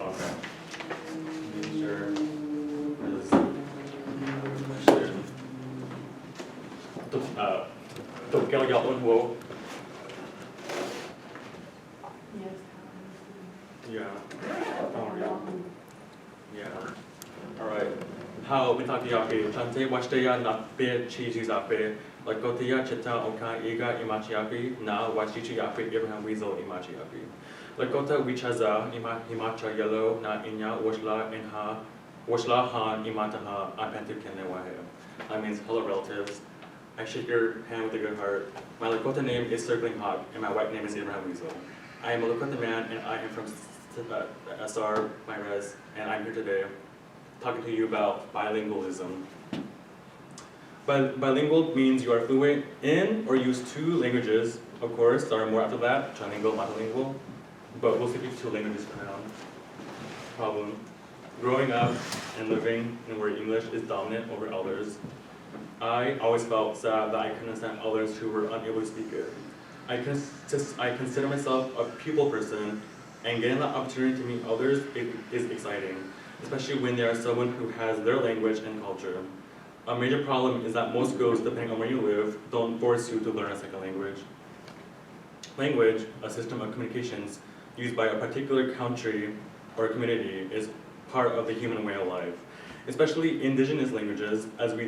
okay. Making sure this question. Tục kêu dọc ôn hồ. Yeah. Oh, yeah. All right. How we talk yapi? Chante washtaya nape chichi zape. Like gotia chita oka iga imachiapi. Now washichi yapi Abraham Weasel imachiapi. Like gota wichaza imacha yellow na inya washla han imataha apentu kenewahe. That means hello relatives. I shake your hand with a good heart. My Lakota name is Circling Hawk, and my white name is Abraham Weasel. I am a Lakota man, and I am from SR, my res, and I'm here today talking to you about bilingualism. Bilingual means you are fluent in or use two languages. Of course, there are more after that, trilingual, monolingual, but we'll speak two languages for now. Problem. Growing up and living in where English is dominant over others, I always felt sad that I couldn't understand others who were unable to speak it. I consider myself a people person, and getting the opportunity to meet others is exciting, especially when there is someone who has their language and culture. A major problem is that most schools, depending on where you live, don't force you to learn a second language. Language, a system of communications used by a particular country or community, is part of the human way of life. Especially indigenous languages, as we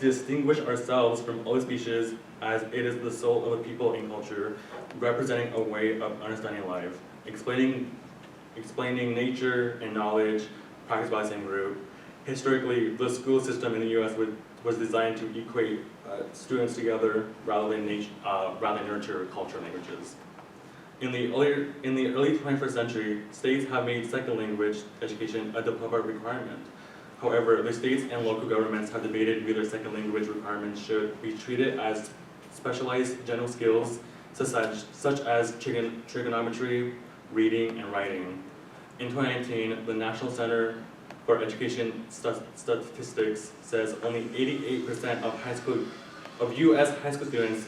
distinguish ourselves from other species, as it is the soul of a people and culture, representing a way of understanding life, explaining nature and knowledge practiced by the same group. Historically, the school system in the U.S. was designed to equate students together rather than nurture cultural languages. In the early 21st century, states have made second language education a diploma requirement. However, the states and local governments have debated whether second language requirements should be treated as specialized general skills such as trigonometry, reading, and writing. In 2019, the National Center for Education Statistics says only 88% of U.S. high school students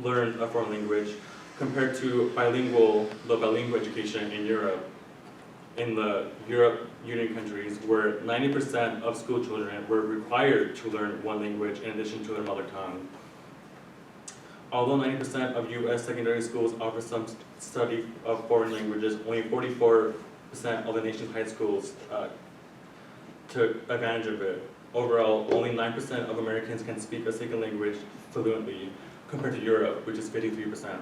learn a foreign language, compared to bilingual education in Europe. In the Europe Union countries, where 90% of school children were required to learn one language in addition to their mother tongue. Although 90% of U.S. secondary schools offer some study of foreign languages, only 44% of the nation's high schools took advantage of it. Overall, only 9% of Americans can speak a second language fluently, compared to Europe, which is 53%.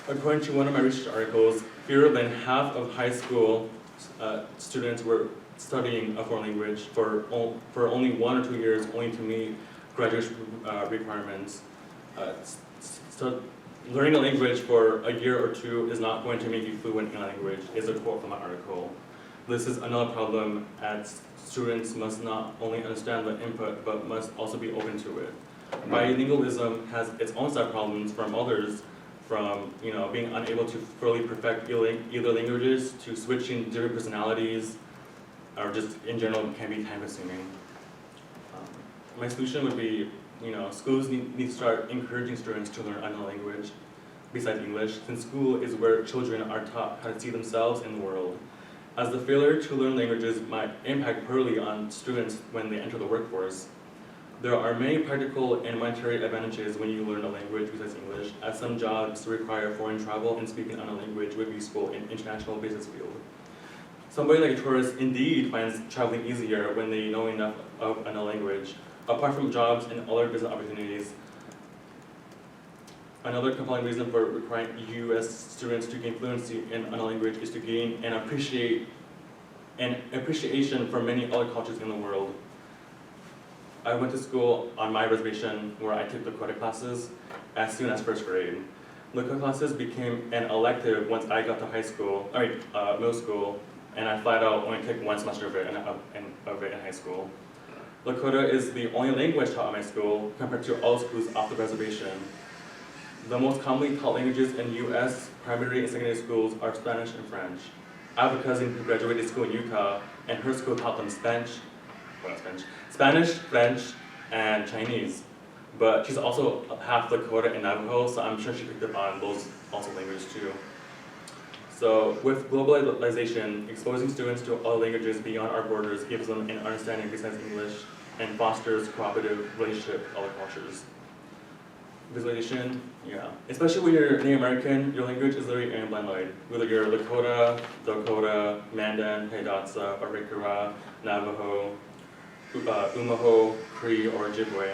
According to one of my research articles, fewer than half of high school students were studying a foreign language for only 1 or 2 years, only to meet graduate requirements. So learning a language for a year or two is not going to make you fluent in a language, is a quote from my article. This is another problem, as students must not only understand the input, but must also be open to it. Bilingualism has its own side problems from others, from being unable to fully perfect either languages, to switching different personalities, or just in general can be time consuming. My solution would be, schools need to start encouraging students to learn another language besides English, since school is where children are taught how to see themselves in the world. As the failure to learn languages might impact poorly on students when they enter the workforce, there are many practical and monetary advantages when you learn a language besides English, as some jobs require foreign travel, and speaking another language would be useful in international business field. Somebody like a tourist indeed finds traveling easier when they know enough of another language. Apart from jobs and other business opportunities, another compelling reason for requiring U.S. students to gain fluency in another language is to gain an appreciation for many other cultures in the world. I went to school on my reservation where I took Lakota classes as soon as first grade. Lakota classes became an elective once I got to middle school, and I flat out only took one semester of it in high school. Lakota is the only language taught at my school compared to all schools off the reservation. The most commonly taught languages in U.S. primary and secondary schools are Spanish and French. I have a cousin who graduated school in Utah, and her school taught them Spanish, French, and Chinese. but she's also half Lakota and Navajo, so I'm sure she picked up on those also languages too. So with globalization, exposing students to other languages beyond our borders gives them an understanding besides English and fosters cooperative relationship with other cultures. Visualization, yeah. Especially when you're Native American, your language is literally in blend line. Whether you're Lakota, Dakota, Mandan, Hidatsa, Arikara, Navajo, Umaho, Cree, or Ojibwe.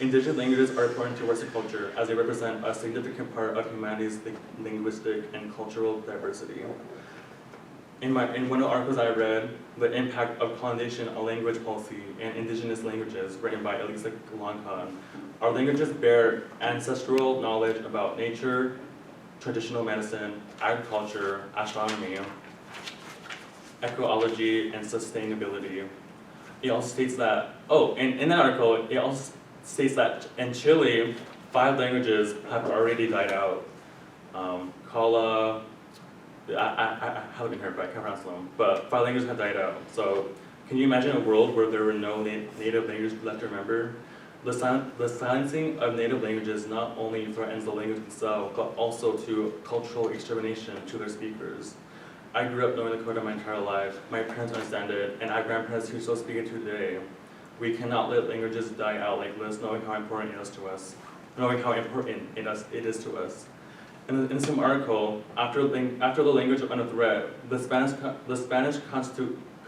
Indigenous languages are important to Western culture as they represent a significant part of humanity's linguistic and cultural diversity. In one of the articles I read, The Impact of Colonization on Language Policy and Indigenous Languages, written by Elisa Lankan, our languages bear ancestral knowledge about nature, traditional medicine, agriculture, astronomy, ecology, and sustainability. It also states that, in that article, it also states that in Chile, 5 languages have already died out. Kala, I haven't heard, but I can't pronounce them, but 5 languages have died out. So can you imagine a world where there were no native languages left to remember? The silencing of native languages not only threatens the language itself, but also to cultural extermination to their speakers. I grew up knowing Lakota my entire life. My parents understand it, and I have grandparents who still speak it today. We cannot let languages die out like this, knowing how important it is to us. Knowing how important it is to us. In the same article, after the language went under threat, the Spanish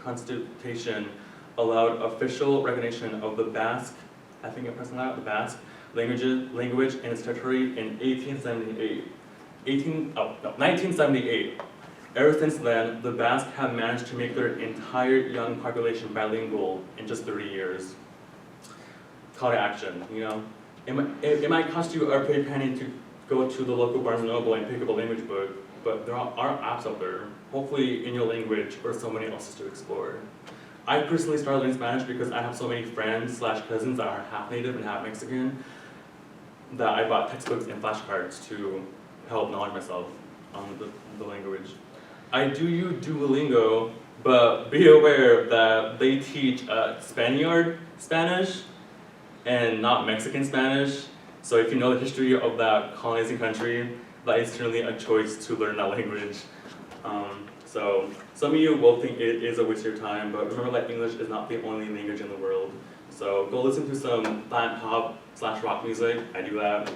Constitution allowed official recognition of the Basque, I think I'm pressing that, the Basque language in its territory in 1978. Ever since then, the Basque have managed to make their entire young population bilingual in just 30 years. Call to action, you know? It might cost you a pretty penny to go to the local Barnes & Noble and pick up a language book, but there are apps out there, hopefully in your language or somebody else's to explore. I personally started learning Spanish because I have so many friends / cousins that are half native and half Mexican that I bought textbooks and flashcards to help knowledge myself on the language. I do use Duolingo, but be aware that they teach Spaniard Spanish and not Mexican Spanish. So if you know the history of that colonizing country, that is certainly a choice to learn that language. So some of you will think it is a waste of your time, but remember that English is not the only language in the world. So go listen to some Latin pop / rock music. I do that,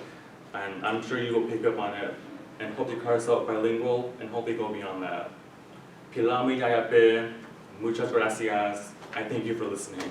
and I'm sure you will pick up on it. And hope you call yourself bilingual, and hopefully go beyond that. Pilami Yayape, muchas gracias. I thank you for listening.